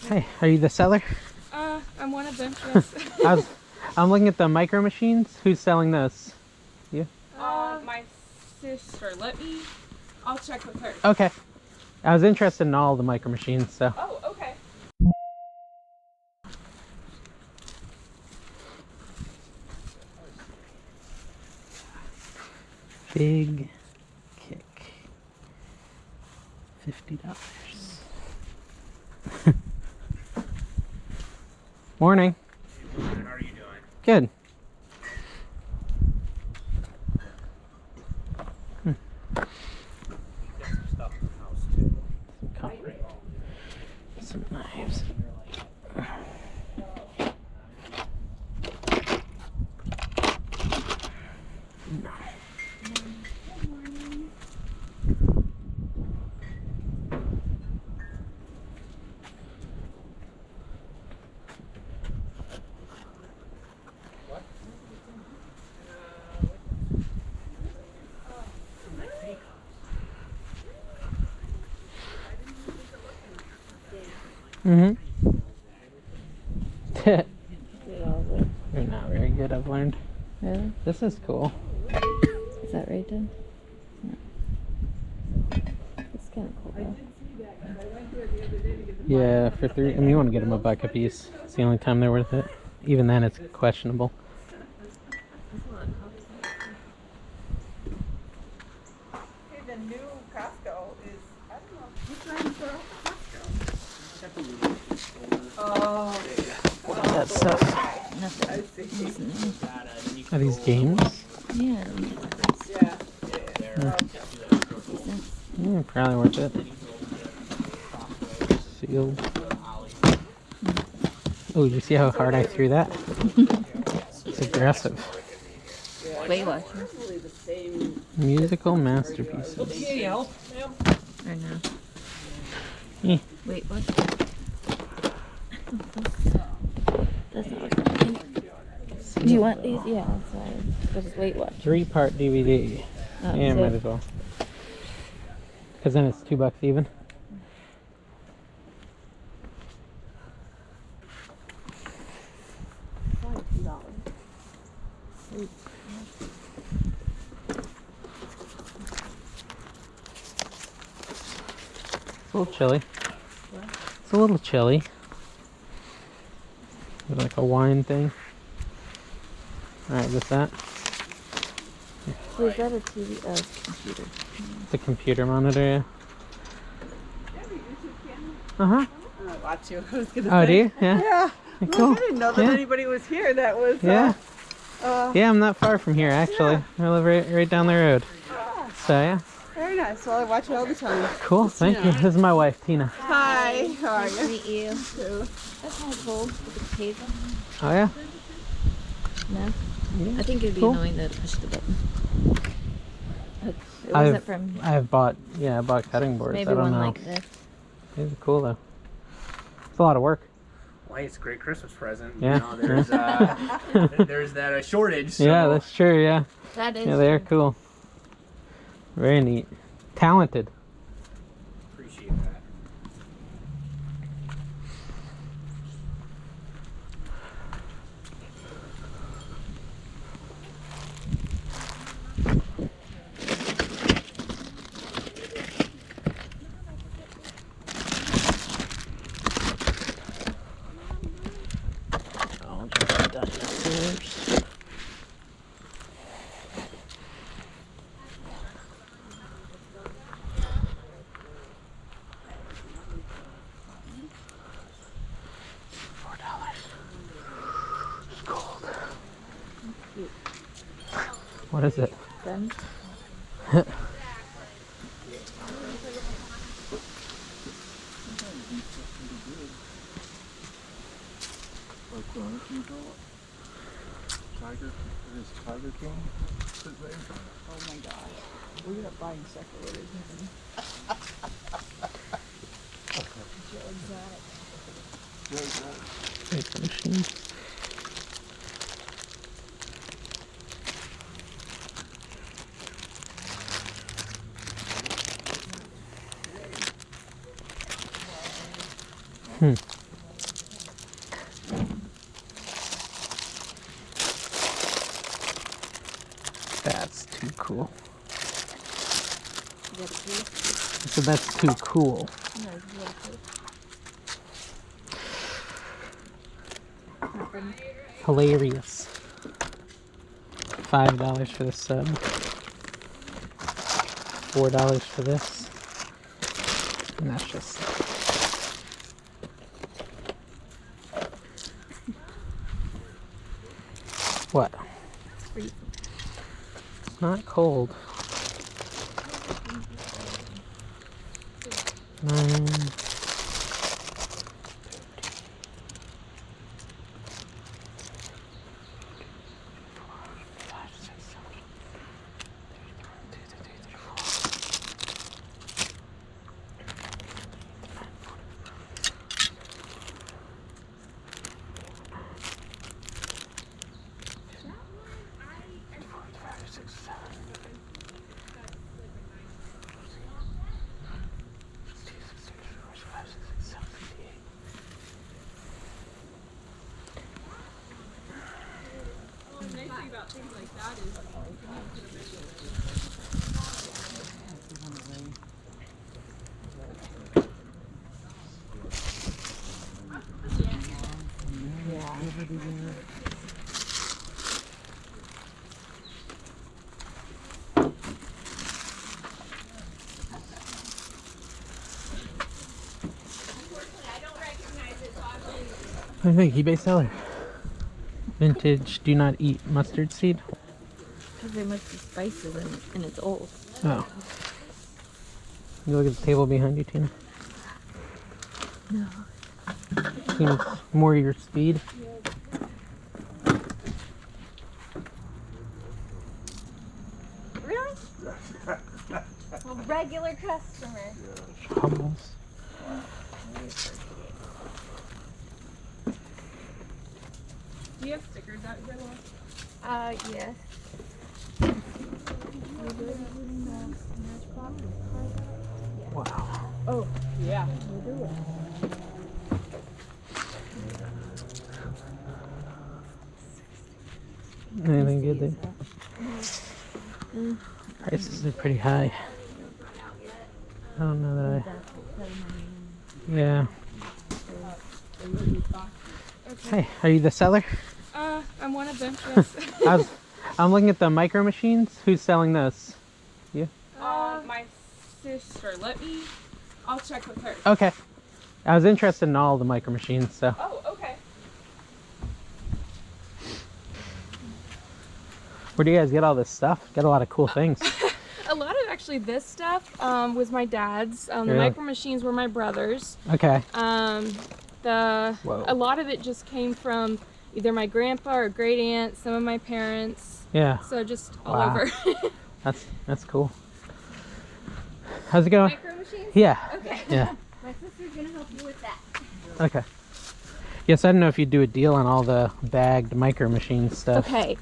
Hey, are you the seller? I'm one of them, yes. I'm looking at the micro machines. Who's selling those? You? My sister. I'll check with her. Okay. I was interested in all the micro machines, so. Oh, okay. Big kick. $50. Morning. How are you doing? Good. Got some stuff in the house too. Some knives. Mm-hmm. You're not very good, I've learned. Really? This is cool. Is that right, then? No. It's kind of cool, though. Yeah, for three. I mean, you want to get them $1 a piece. It's the only time they're worth it. Even then, it's questionable. Hey, the new Costco is, I don't know, which one's for Costco? Oh, That stuff. Nothing. I see. Are these games? Yeah. Yeah. Probably worth it. Sealed. Oh, you see how hard I threw that? It's aggressive. Weight Watchers. Musical masterpieces. Or no. Eh. Weight Watchers. That's not what I'm thinking. Do you want these? Yeah, that's fine. But it's Weight Watchers. 3-part DVD. Oh, Yeah, so- might as well. Because then it's $2 even. It's a little chilly. It's a little chilly. Like a wine thing. Alright, what's that? So is that a TV? Oh, it's a computer. It's a computer monitor, yeah. Uh-huh. Watch you. I was gonna Oh, say. do you? Yeah. Yeah. Cool. I didn't know that Yeah. anybody was here that was. Yeah. Yeah. Yeah, I'm not far from here, actually. I live right down the road. So, yeah. Very nice. Well, I watch it all the time. Cool, thank you. This is my wife, Tina. Hi. How are Nice to you? meet you. That's kind of cool with the table. Oh, yeah? No? I think it'd be Cool. annoying though to push the button. It I've- wasn't from I bought cutting boards. maybe I don't one know. like this. These are cool, though. It's a lot of work. Why, it's a great Christmas present. Yeah. You know, there's that shortage. So. Yeah, that's true, yeah. That is. Yeah, they are true. cool. Very neat. Talented. Appreciate that. I'll just dinosaurs. $4. It's cold. What is it? Then Tiger, it is Tiger King. His name. Oh my gosh. We ended up buying separators. Paper machine. That's too cool. You got a key? So that's too cool. No, you got a key. Nothing. Hilarious. $5 for the sub. $4 for this. And that's just. What? It's freezing. It's not cold. 9. The nice thing about things like that is What do you think? eBay seller. Vintage do not eat mustard seed. Because there must be spices in it, and it's old. Oh. You look at the table behind you, Tina. No. Seems more your speed. Really? A regular customer. Humbles. do you have stickers out here, Laura? Yes. Wow. Oh, yeah. Anything good there? Prices are pretty high. I don't know that I. Yeah. Hey, are you the seller? I'm one of them, yes. I'm looking at the micro machines. Who's selling those? You? My sister. I'll check with her. Okay. I was interested in all the micro machines, so. Oh, okay. Where do you guys get all this stuff? Got a lot of cool things. A lot of actually this stuff was my dad's. The Really? micro machines were my brother's. Okay. A lot of it just came from either my grandpa or great aunt, some of my parents. Yeah. So just all Wow. over. That's cool. How's it going? Micro machines? Yeah. Okay. Yeah. My sister's gonna help you with that. Okay. Yes, I don't know if you do a deal on all the bagged micro machine stuff. Okay.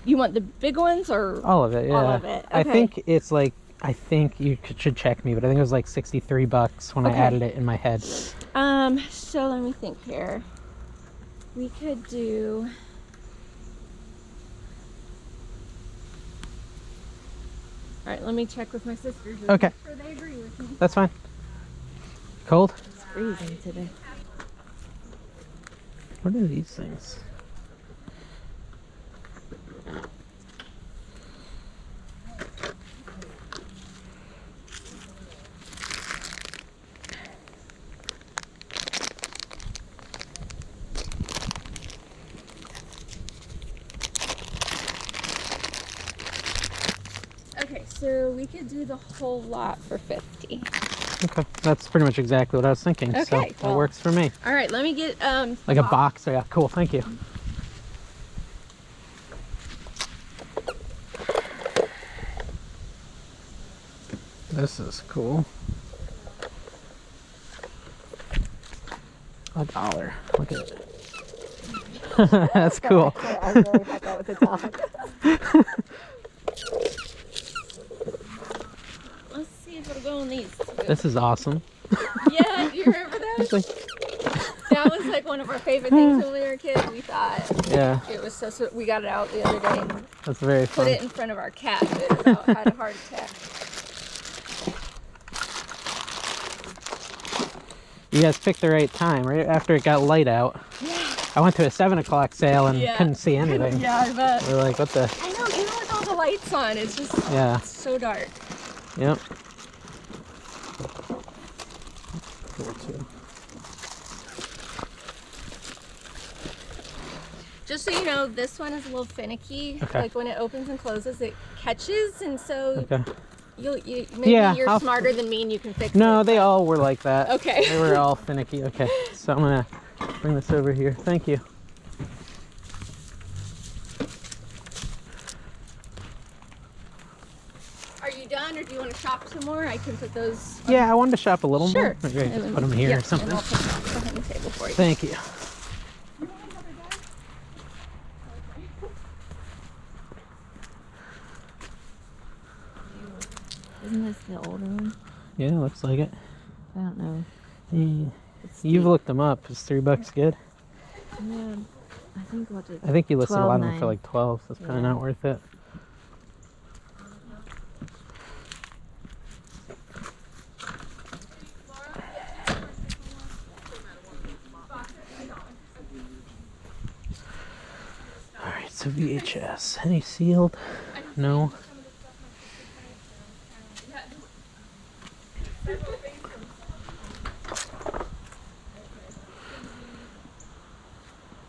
You want the big ones or? All of it, yeah. All of it, I okay. think it's like, I think you should check me, but I think it was like $63 when I Okay. added it in my head. So let me think here. We could do. All right, let me check with my sisters. Okay. Sure they agree with me. That's fine. Cold? It's freezing today. What are these things? Okay, so we could do the whole lot for 50. Okay, that's pretty much exactly what I was thinking. So Okay, that well. works for me. All right, let me get Like a box. Yeah, cool. Thank you. This is cool. $1. Look at it. That's cool. I really thought that was a top. Let's see if it'll go in these two. This is awesome. Yeah, do you remember that? It's like, That was like one of our favorite things when we were kids. We thought Yeah, it was so we got it out the other day and that's very put fun. it in front of our cat that about had a heart attack. You guys picked the right time, right after it got light out. I went to a 7 o'clock sale and Yeah. couldn't see anything. Yeah, I bet. We're like, what the? I know, even with all the lights on, it's just Yeah. it's so dark. Yep. Cool too. Just so you know, this one is a little finicky. Okay. Like when it opens and closes, it catches, and so Okay. maybe Yeah, you're I'll- smarter than me and you can fix No, it. they all were like that. Okay. They were all finicky. Okay, so I'm gonna bring this over here. Thank you. Are you done, or do you want to shop some more? I can put those. Yeah, I wanted to shop a little Sure. more. Maybe I And just then- put them here yeah, or something. And I'll put them behind the table for you. Thank you. Isn't this the older one? Yeah, looks like it. I don't know. Yeah. It's You've the- looked them up. Is $3 good? Yeah, I think we'll just. I think you listed a lot of them for $12.9. like 12, so it's probably Yeah. not worth it. Alright, so VHS. Any sealed? No.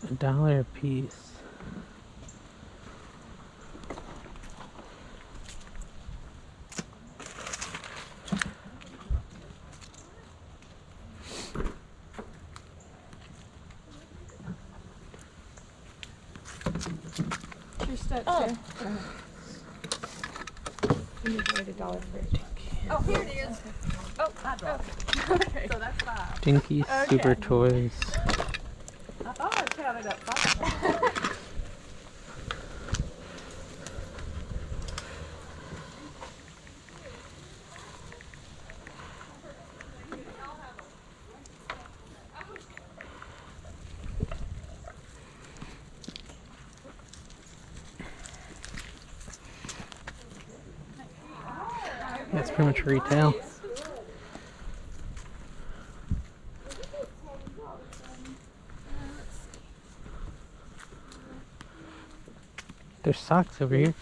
$1 a piece. Your steps there. Oh, here it is. Oh, I dropped it. Okay. So that's 5. Dinky Super Toys. I thought I counted up 5. That's pretty much retail. There's socks over here.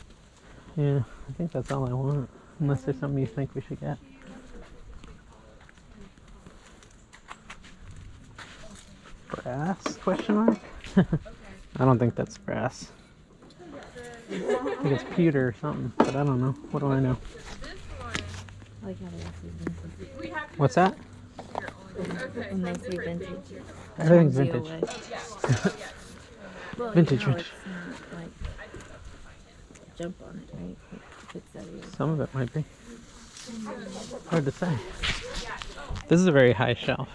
Yeah, I think that's all I want. Unless there's something you think we should get. Brass? Question mark? I don't think that's brass. I think it's pewter or something, but I don't know. What do I know? I like how they say vintage. What's that? When they say vintage. Everything's turns you vintage. away. Well, Vintage, you know, vintage. it's not like jump on it, right? Like, if it's out of your- Some of it might be. Hard to say. This is a very high shelf.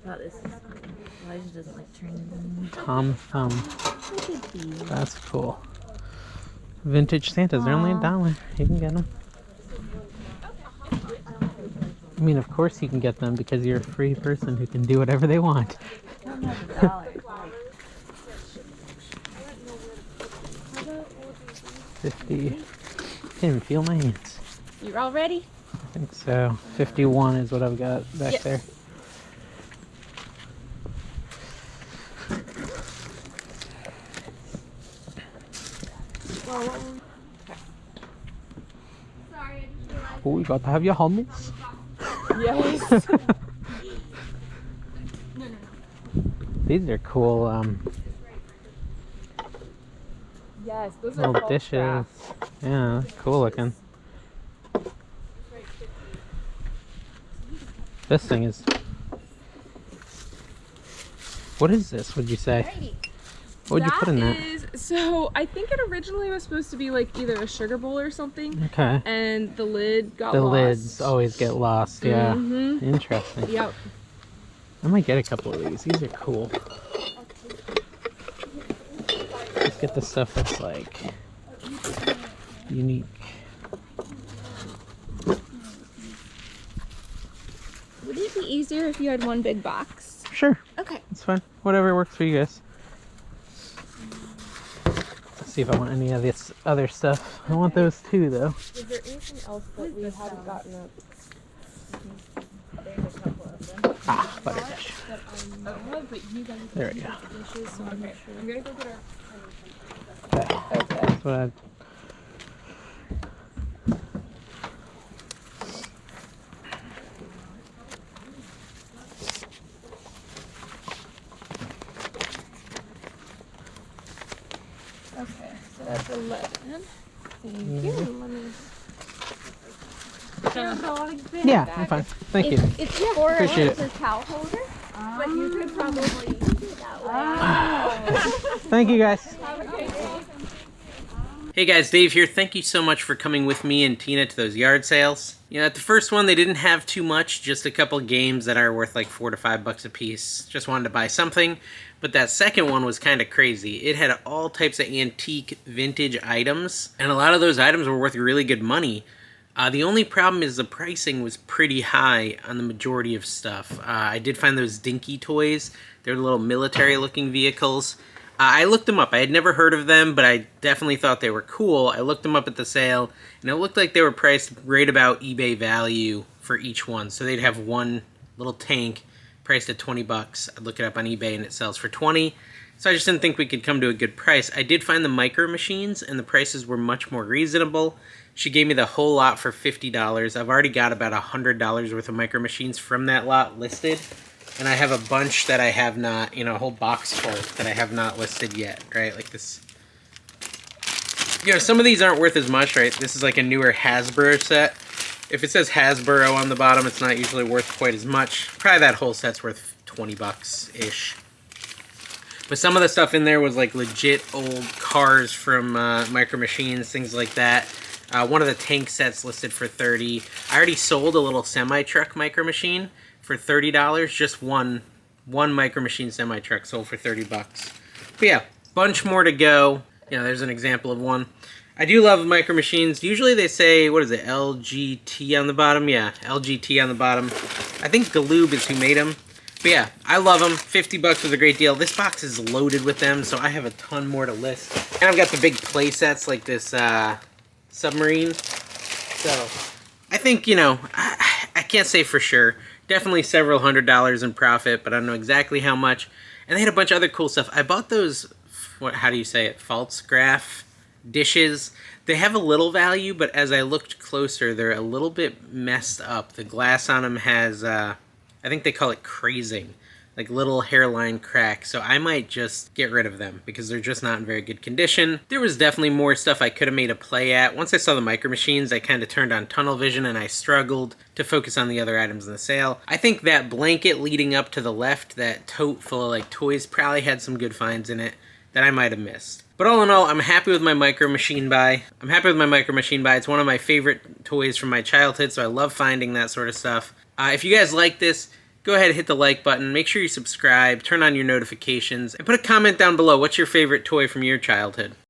Oh, this is cool. Elijah doesn't like turning. Tom Thumb. Look at these. That's cool. Vintage Santas. They're only $1. You can get them. I mean, of course you can get them because you're a free person who can do whatever they want. I don't have $1. 50. Can't even feel my hands. You're all ready? I think so. 51 is what I've got back Yes. there. Oh, you got to have your hummus. Yes. These are cool Yes, those are little called dishes. crafts. Yeah, cool looking. This thing is... What is this, would you say? What would you put in that? So I think it originally was supposed to be like either a sugar bowl or something, Okay. and the lid got The lost. lids always get lost, yeah. Mhm. Interesting. Yep. I might get a couple of these. These are cool. Let's get the stuff that's like unique. easier if you had one big box? Sure, Okay. it's fine. Whatever works for you guys. Let's see if I want any of this other stuff. I want those too, though. Is there anything else that we haven't gotten up Ah, butter dish. that I know of, but you guys There we go. have dishes, so I'm not sure. I'm gonna go get our. Okay. That's what I. Okay, so that's 11. Thank you. Let me. Yeah, I'm fine. Thank you. It's for Appreciate it. a towel holder, but you could probably use it that way. Thank you, guys. Hey guys, Dave here. Thank you so much for coming with me and Tina to those yard sales. You know, at the first one, they didn't have too much, just a couple games that are worth like $4 to $5 a piece. Just wanted to buy something. But that second one was kind of crazy. It had all types of antique vintage items, and a lot of those items were worth really good money. The only problem is the pricing was pretty high on the majority of stuff. I did find those Dinky toys. They're little military-looking vehicles. I looked them up. I had never heard of them, but I definitely thought they were cool. I looked them up at the sale, and it looked like they were priced right about eBay value for each one. So they'd have one little tank priced at 20 bucks. I'd look it up on eBay, and it sells for 20. So I just didn't think we could come to a good price. I did find the Micro Machines, and the prices were much more reasonable. She gave me the whole lot for $50. I've already got about $100 worth of Micro Machines from that lot listed. And I have a bunch that I have not, you know, a whole box full that I have not listed yet, right? Like this. You know, some of these aren't worth as much, right? This is like a newer Hasbro set. If it says Hasbro on the bottom, it's not usually worth quite as much. Probably that whole set's worth 20 bucks-ish. But some of the stuff in there was like legit old cars from Micro Machines, things like that. One of the tank sets listed for $30. I already sold a little semi-truck Micro Machine for $30. Just one Micro Machine semi-truck sold for 30 bucks. But yeah, bunch more to go. You know, there's an example of one. I do love Micro Machines. Usually they say, what is it, LGT on the bottom? Yeah, LGT on the bottom. I think Galoob is who made them. But yeah, I love them. 50 bucks was a great deal. This box is loaded with them, so I have a ton more to list. And I've got the big play sets like this submarine. So I think, you know, I can't say for sure. Definitely several $100s in profit, but I don't know exactly how much. And they had a bunch of other cool stuff. I bought those, how do you say it, Pfaltzgraff dishes. They have a little value, but as I looked closer, they're a little bit messed up. The glass on them has, I think they call it crazing, like little hairline cracks. So I might just get rid of them because they're just not in very good condition. There was definitely more stuff I could have made a play at. Once I saw the Micro Machines, I kind of turned on tunnel vision and I struggled to focus on the other items in the sale. I think that blanket leading up to the left, that tote full of like toys, probably had some good finds in it that I might have missed. But all in all, I'm happy with my Micro Machine buy. It's one of my favorite toys from my childhood, so I love finding that sort of stuff. If you guys like this, go ahead and hit the like button. Make sure you subscribe, turn on your notifications, and put a comment down below. What's your favorite toy from your childhood?